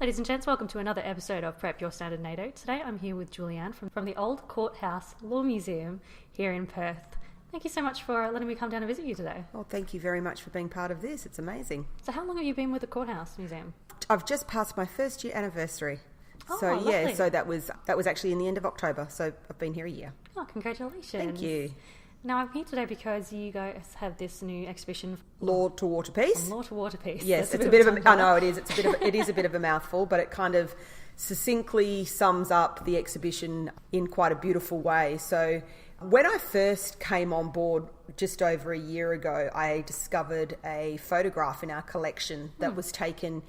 Ladies and gents, welcome to another episode of Prep Your Standard NATO. Today I'm here with Julianne from the Old Courthouse Law Museum here in Perth. Thank you so much for letting me come down and visit you today. Well, thank you very much for being part of this. It's amazing. So how long have you been with the Courthouse Museum? I've just passed my first year anniversary. Oh, so lovely. yeah, so that was actually in the end of October. So I've been here a year. Oh, congratulations. Thank you. Now I'm here today because you guys have this new exhibition, Law to Water Peace. From Law to Water Peace. Yes, That's it's a bit of a. I know it is. It is a bit of a mouthful, but it kind of succinctly sums up the exhibition in quite a beautiful way. So when I first came on board just over a year ago, I discovered a photograph in our collection that was taken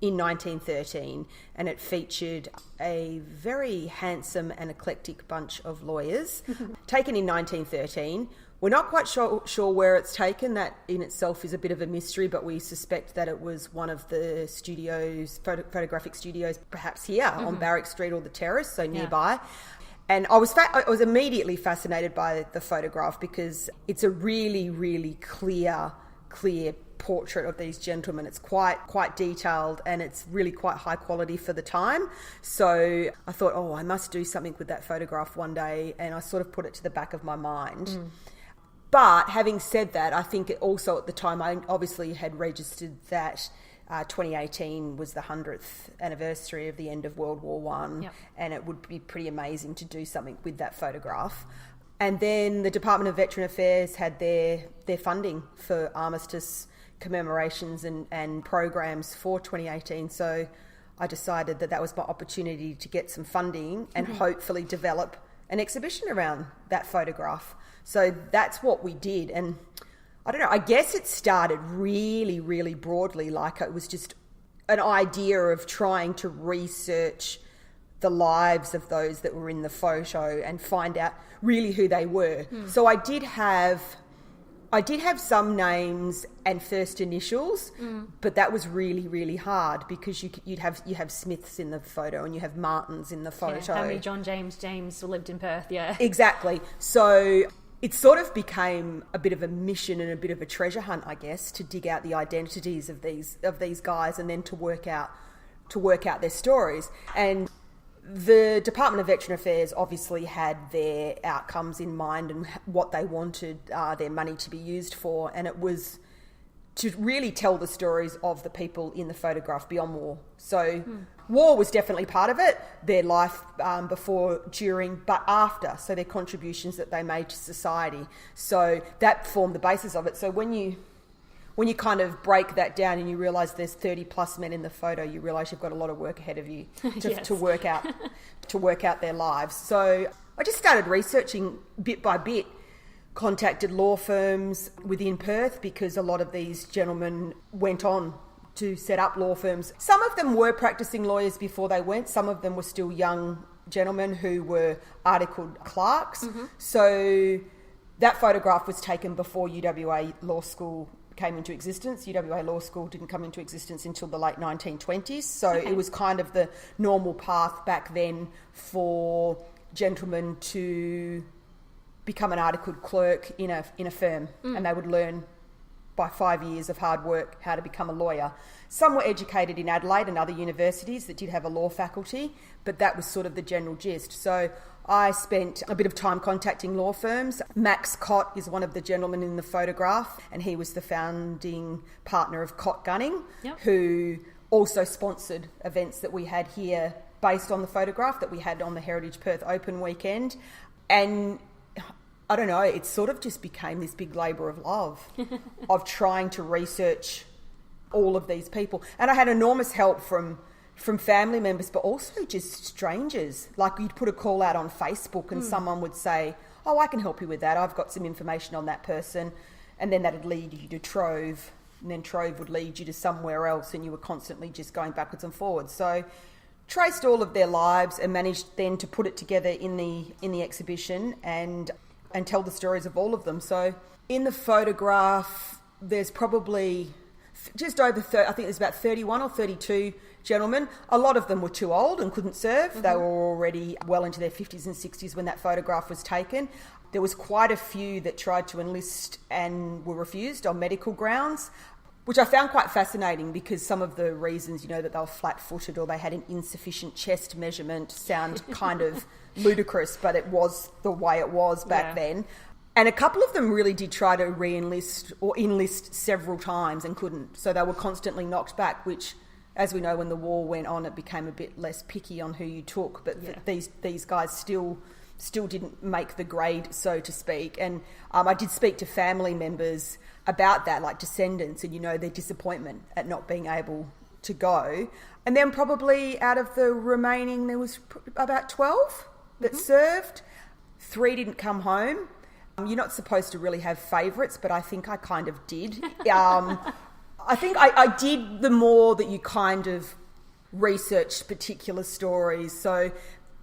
in 1913, and it featured a very handsome and eclectic bunch of lawyers taken in 1913. We're not quite sure where it's taken. That in itself is a bit of a mystery, but we suspect that it was one of the studios, photographic studios, perhaps here on Barrack Street or the Terrace, so nearby. And I was immediately fascinated by the photograph because it's a really, really clear portrait of these gentlemen. It's quite detailed and it's really quite high quality for the time. So I thought, I must do something with that photograph one day, and I sort of put it to the back of my mind. But having said that, I think it also at the time I obviously had registered that 2018 was the 100th anniversary of the end of World War I, and it would be pretty amazing to do something with that photograph. And then the Department of Veteran Affairs had their funding for armistice commemorations and programs for 2018. So I decided that was my opportunity to get some funding and hopefully develop an exhibition around that photograph. So that's what we did. And I don't know, I guess it started really, really broadly, like it was just an idea of trying to research the lives of those that were in the photo and find out really who they were. So I did have some names and first initials, but that was really, really hard because you have Smiths in the photo and you have Martins in the photo. Yeah, how many John James lived in Perth? Yeah, exactly. So it sort of became a bit of a mission and a bit of a treasure hunt, I guess, to dig out the identities of these guys and then to work out their stories. And the Department of Veteran Affairs obviously had their outcomes in mind and what they wanted their money to be used for, and it was to really tell the stories of the people in the photograph beyond war. So war was definitely part of it, their life before, during, but after, so their contributions that they made to society. So that formed the basis of it. So when you kind of break that down and you realise there's 30 plus men in the photo, you realise you've got a lot of work ahead of you to work out their lives. So I just started researching bit by bit, contacted law firms within Perth because a lot of these gentlemen went on to set up law firms. Some of them were practising lawyers before they went. Some of them were still young gentlemen who were articled clerks. So that photograph was taken before UWA Law School came into existence. UWA Law School didn't come into existence until the late 1920s. So it was kind of the normal path back then for gentlemen to become an articled clerk in a firm, and they would learn by 5 years of hard work how to become a lawyer. Some were educated in Adelaide and other universities that did have a law faculty, but that was sort of the general gist. So I spent a bit of time contacting law firms. Max Cott is one of the gentlemen in the photograph, and he was the founding partner of Cott Gunning, who also sponsored events that we had here based on the photograph that we had on the Heritage Perth Open weekend. And I don't know, it sort of just became this big labour of love of trying to research all of these people. And I had enormous help from family members, but also just strangers. Like you'd put a call out on Facebook and someone would say, I can help you with that. I've got some information on that person. And then that'd lead you to Trove. And then Trove would lead you to somewhere else, and you were constantly just going backwards and forwards. So traced all of their lives and managed then to put it together in the exhibition and tell the stories of all of them. So in the photograph, there's probably just over, I think there's about 31 or 32 gentlemen. A lot of them were too old and couldn't serve. They were already well into their 50s and 60s when that photograph was taken. There was quite a few that tried to enlist and were refused on medical grounds. which I found quite fascinating because some of the reasons, you know, that they were flat-footed or they had an insufficient chest measurement sound kind of ludicrous, but it was the way it was back then. And a couple of them really did try to re-enlist or enlist several times and couldn't. So they were constantly knocked back, which, as we know, when the war went on, it became a bit less picky on who you took. But these guys still didn't make the grade, so to speak. And I did speak to family members about that, like descendants, and, you know, their disappointment at not being able to go. And then probably out of the remaining, there was about 12 that served. 3 didn't come home. You're not supposed to really have favourites, but I think I kind of did. I think I did the more that you kind of researched particular stories. So,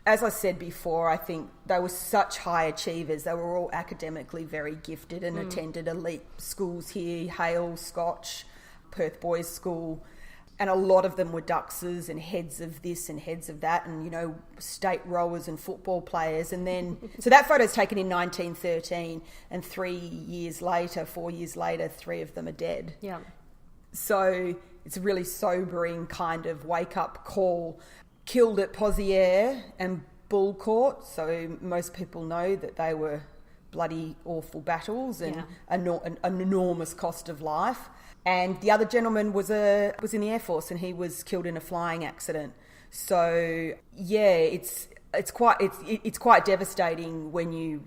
as I said before, I think they were such high achievers. They were all academically very gifted and attended elite schools here, Hale, Scotch, Perth Boys School. And a lot of them were duxers and heads of this and heads of that and, you know, state rowers and football players. And then, so that photo's taken in 1913 and 4 years later, 3 of them are dead. Yeah. So it's a really sobering kind of wake-up call. Killed at Pozières and Bullecourt, so most people know that they were bloody awful battles and an enormous cost of life. And the other gentleman was in the Air Force and he was killed in a flying accident. So yeah, it's quite devastating when you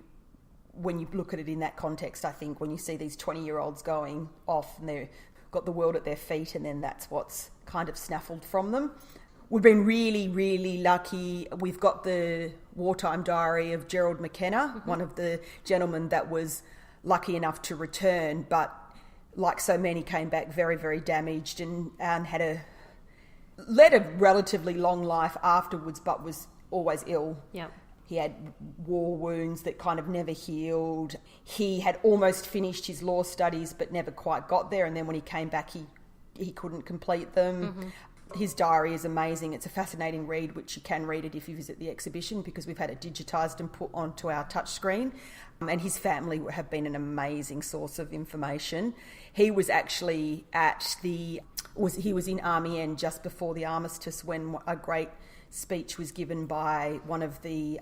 look at it in that context. I think when you see these 20-year-olds going off and they've got the world at their feet, and then that's what's kind of snaffled from them. We've been really, really lucky. We've got the wartime diary of Gerald McKenna, one of the gentlemen that was lucky enough to return, but like so many came back very, very damaged and led a relatively long life afterwards, but was always ill. Yeah. He had war wounds that kind of never healed. He had almost finished his law studies, but never quite got there. And then when he came back, he couldn't complete them. His diary is amazing. It's a fascinating read, which you can read it if you visit the exhibition, because we've had it digitised and put onto our touchscreen. And his family have been an amazing source of information. He was actually he was in Amiens just before the armistice when a great speech was given by one of the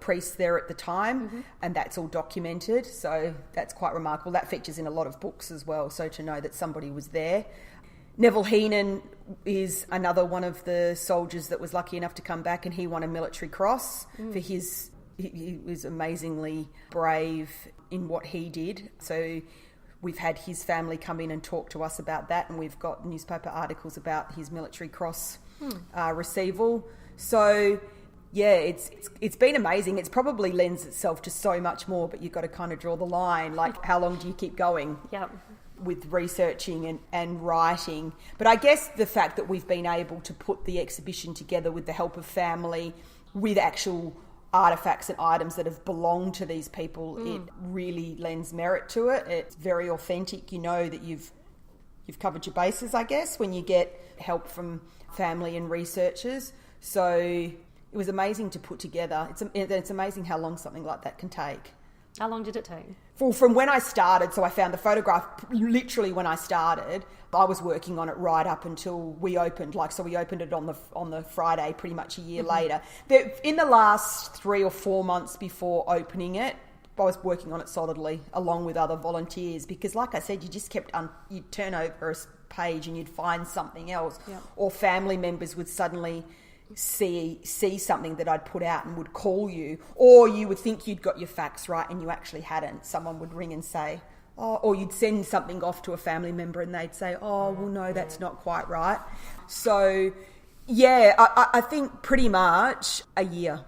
priests there at the time, and that's all documented. So that's quite remarkable. That features in a lot of books as well. So to know that somebody was there. Neville Heenan is another one of the soldiers that was lucky enough to come back, and he won a military cross for his. He was amazingly brave in what he did. So we've had his family come in and talk to us about that, and we've got newspaper articles about his military cross receival. So yeah, it's been amazing. It's probably lends itself to so much more, but you've got to kind of draw the line. Like, how long do you keep going? Yeah. With researching and writing. But I guess the fact that we've been able to put the exhibition together with the help of family, with actual artefacts and items that have belonged to these people, it really lends merit to it. It's very authentic. You know that you've covered your bases, I guess, when you get help from family and researchers. So it was amazing to put together. It's amazing how long something like that can take. How long did it take? Well, from when I started, so I found the photograph literally when I started. I was working on it right up until we opened. So we opened it on the Friday, pretty much a year later. In the last 3 or 4 months before opening it, I was working on it solidly along with other volunteers, because, like I said, you just kept you'd turn over a page and you'd find something else, or family members would suddenly see something that I'd put out and would call you, or you would think you'd got your facts right and you actually hadn't. Someone would ring and say, oh, or you'd send something off to a family member and they'd say, oh, well, no, that's not quite right. So yeah, I think pretty much a year.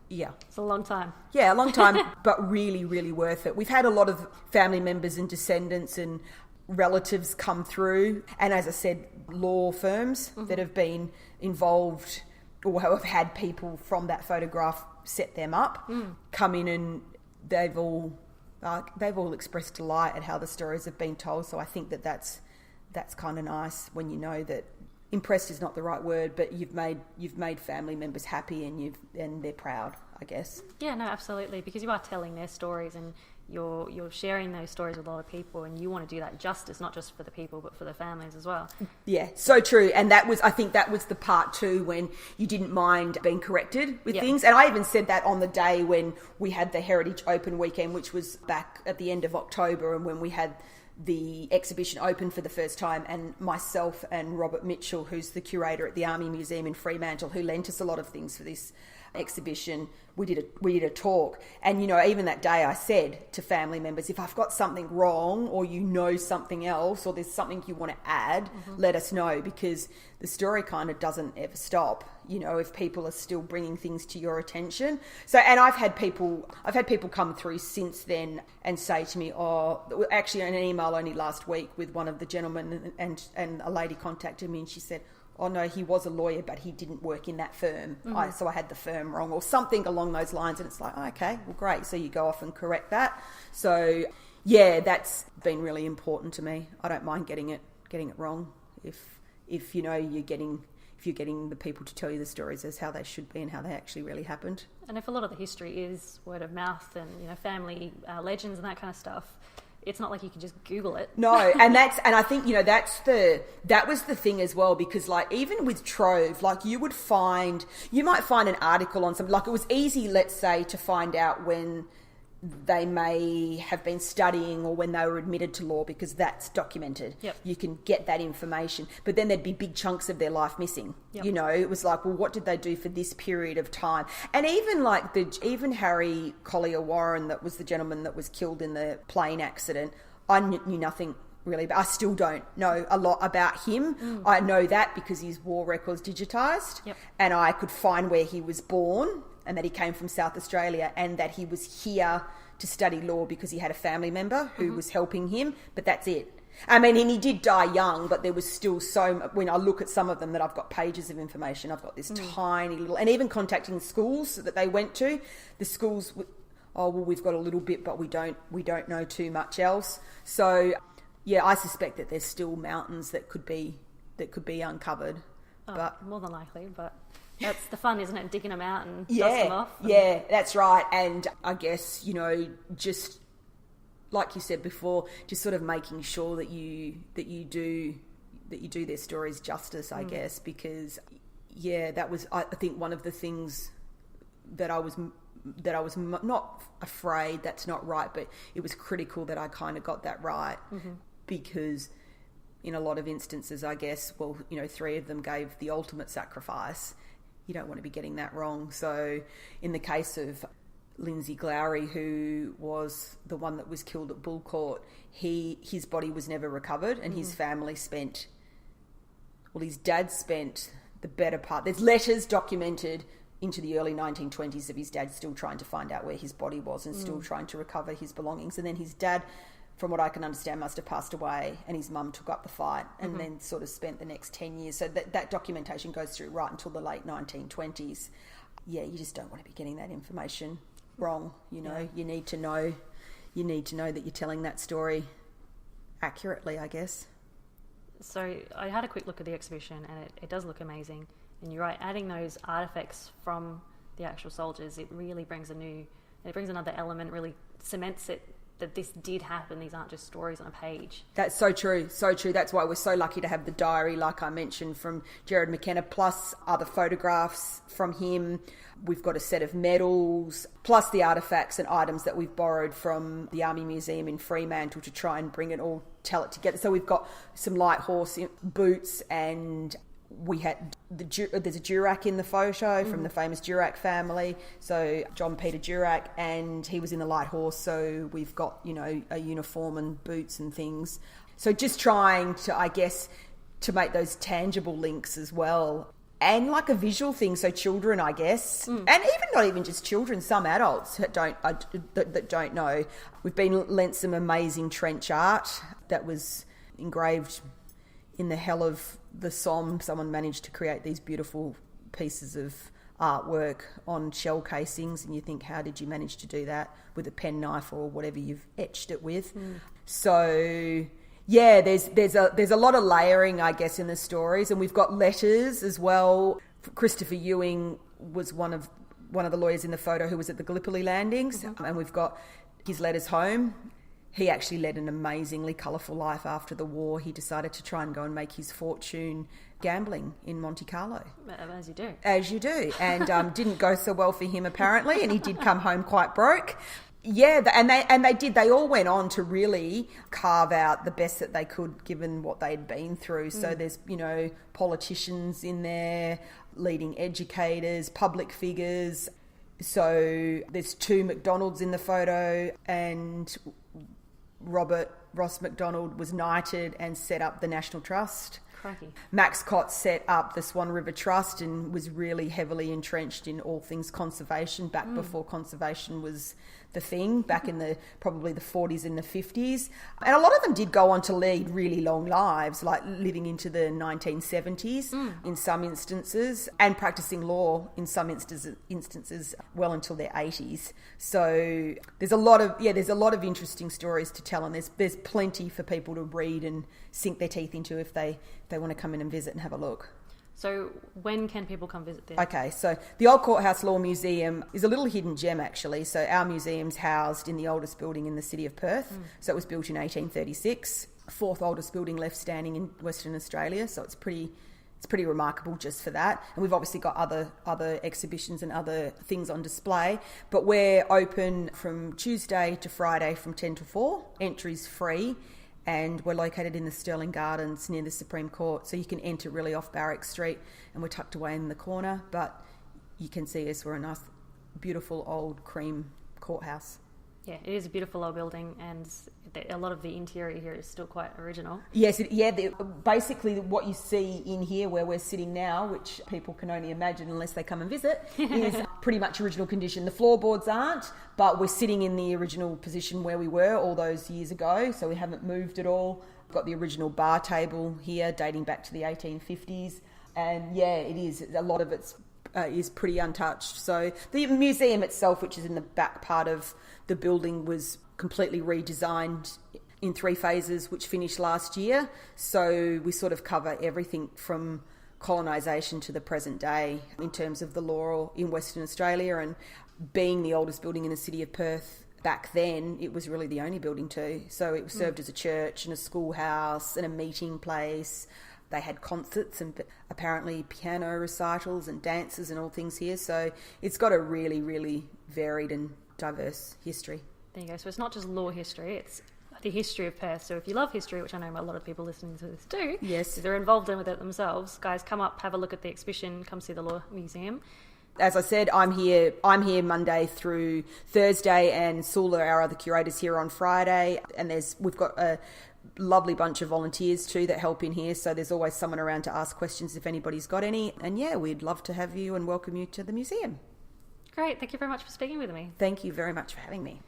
Yeah. It's a long time. Yeah, a long time, but really, really worth it. We've had a lot of family members and descendants and relatives come through, and as I said, law firms that have been involved or have had people from that photograph set them up come in, and they've all expressed delight at how the stories have been told. So I think that's kind of nice when you know that. Impressed is not the right word, but you've made family members happy and they're proud, I guess. Yeah, no, absolutely, because you are telling their stories and you're sharing those stories with a lot of people, and you want to do that justice, not just for the people but for the families as well. Yeah, so true. And I think that was the part too, when you didn't mind being corrected with things. And I even said that on the day when we had the Heritage Open weekend, which was back at the end of October, and when we had the exhibition open for the first time, and myself and Robert Mitchell, who's the curator at the Army Museum in Fremantle, who lent us a lot of things for this exhibition, we did a talk. And even that day I said to family members, if I've got something wrong, or something else, or there's something you want to add, let us know, because the story kind of doesn't ever stop, if people are still bringing things to your attention. So, and I've had people come through since then and say to me, actually an email only last week with one of the gentlemen, and a lady contacted me and she said, oh no, he was a lawyer, but he didn't work in that firm. So I had the firm wrong, or something along those lines. And it's like, okay, well, great. So you go off and correct that. So yeah, that's been really important to me. I don't mind getting it wrong if you're getting the people to tell you the stories as how they should be and how they actually really happened. And if a lot of the history is word of mouth and family legends and that kind of stuff, it's not like you can just Google it. No, and I think that was the thing as well, because like even with Trove, like you might find an article on something, like it was easy, let's say, to find out when they may have been studying or when they were admitted to law, because that's documented. Yep. You can get that information, but then there'd be big chunks of their life missing. Yep. It was like, well, what did they do for this period of time? And even Harry Collier Warren, that was the gentleman that was killed in the plane accident, I knew nothing really, but I still don't know a lot about him. I know that because his war record's digitised. Yep. And I could find where he was born, and that he came from South Australia, and that he was here to study law because he had a family member who was helping him, but that's it. I mean, and he did die young, but there was still when I look at some of them that I've got pages of information, I've got this tiny little, and even contacting schools that they went to, the schools, we've got a little bit, but we don't know too much else. So yeah, I suspect that there's still mountains that could be uncovered. But more than likely, but that's the fun, isn't it? Digging them out and dust them off. Yeah, that's right. And I guess, just like you said before, just sort of making sure that you do their stories justice, I guess, because that was, I think, one of the things that I was not afraid, that's not right, but it was critical that I kind of got that right, because in a lot of instances, I guess, three of them gave the ultimate sacrifice. You don't want to be getting that wrong. So in the case of Lindsay Glowry, who was the one that was killed at Bull Court, his body was never recovered, and his family his dad spent the better part. There's letters documented into the early 1920s of his dad still trying to find out where his body was and still trying to recover his belongings. And then his dad, from what I can understand, must have passed away, and his mum took up the fight and then sort of spent the next 10 years. So that documentation goes through right until the late 1920s. Yeah, you just don't want to be getting that information wrong. You need to know that you're telling that story accurately, I guess. So I had a quick look at the exhibition, and it does look amazing. And you're right, adding those artifacts from the actual soldiers, it really brings another element, really cements it, that this did happen. These aren't just stories on a page. That's so true, so true. That's why we're so lucky to have the diary, like I mentioned, from Jared McKenna, plus other photographs from him. We've got a set of medals, plus the artefacts and items that we've borrowed from the Army Museum in Fremantle to try and tell it together. So we've got some light horse boots, and we had there's a Durack in the photo from the famous Durack family, so John Peter Durack, and he was in the light horse, so we've got a uniform and boots and things. So just trying to, I guess, to make those tangible links as well, and like a visual thing, so children, I guess, and even not even just children, some adults that don't know. We've been lent some amazing trench art that was engraved in the hell of the Somme. Someone managed to create these beautiful pieces of artwork on shell casings, and you think, how did you manage to do that with a penknife or whatever you've etched it with? So yeah, there's a lot of layering, I guess, in the stories, and we've got letters as well. Christopher Ewing was one of the lawyers in the photo who was at the Gallipoli landings, and we've got his letters home. He actually led an amazingly colourful life after the war. He decided to try and go and make his fortune gambling in Monte Carlo. As you do. As you do. And didn't go so well for him apparently, and he did come home quite broke. Yeah, they did. They all went on to really carve out the best that they could given what they'd been through. So there's, politicians in there, leading educators, public figures. So there's 2 McDonalds in the photo, and Ross McDonald was knighted and set up the National Trust. Crikey. Max Cott set up the Swan River Trust and was really heavily entrenched in all things conservation back before conservation was the thing, back in probably the 40s and the 50s. And a lot of them did go on to lead really long lives, like living into the 1970s in some instances, and practicing law in some instances well until their 80s. So there's a lot of interesting stories to tell, and there's plenty for people to read and sink their teeth into if they want to come in and visit and have a look. So when can people come visit this? Okay, so the Old Courthouse Law Museum is a little hidden gem, actually. So our museum's housed in the oldest building in the city of Perth. So it was built in 1836, 4th oldest building left standing in Western Australia. So it's pretty remarkable just for that. And we've obviously got other exhibitions and other things on display. But we're open from Tuesday to Friday from 10 to 4. Entry's free. And we're located in the Stirling Gardens near the Supreme Court. So you can enter really off Barrack Street, and we're tucked away in the corner. But you can see us. We're a nice, beautiful old cream courthouse. Yeah, it is a beautiful old building, and a lot of the interior here is still quite original. Yes, basically what you see in here where we're sitting now, which people can only imagine unless they come and visit, is pretty much original condition. The floorboards aren't, but we're sitting in the original position where we were all those years ago, so we haven't moved at all. We've got the original bar table here dating back to the 1850s, and yeah, it is. A lot of it's is pretty untouched. So the museum itself, which is in the back part of the building, was completely redesigned in 3 phases, which finished last year. So we sort of cover everything from colonisation to the present day in terms of the law in Western Australia. And being the oldest building in the city of Perth back then, it was really the only building too. So it served as a church and a schoolhouse and a meeting place. They had concerts and apparently piano recitals and dances and all things here. So it's got a really, really varied and diverse history. There you go. So it's not just law history, it's the history of Perth. So if you love history, which I know a lot of people listening to this do, yes, they're involved with it themselves, guys, come up, have a look at the exhibition, come see the Law Museum. As I said, I'm here Monday through Thursday, and Sula, our other curator's here on Friday. And we've got a lovely bunch of volunteers too that help in here, so there's always someone around to ask questions if anybody's got any. And yeah, we'd love to have you and welcome you to the museum. Great, thank you very much for speaking with me. Thank you very much for having me.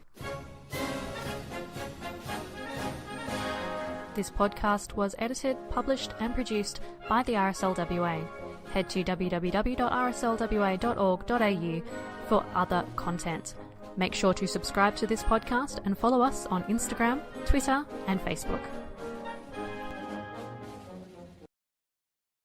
This podcast was edited, published and produced by the RSLWA. Head to www.rslwa.org.au for other content. Make sure to subscribe to this podcast and follow us on Instagram, Twitter and Facebook.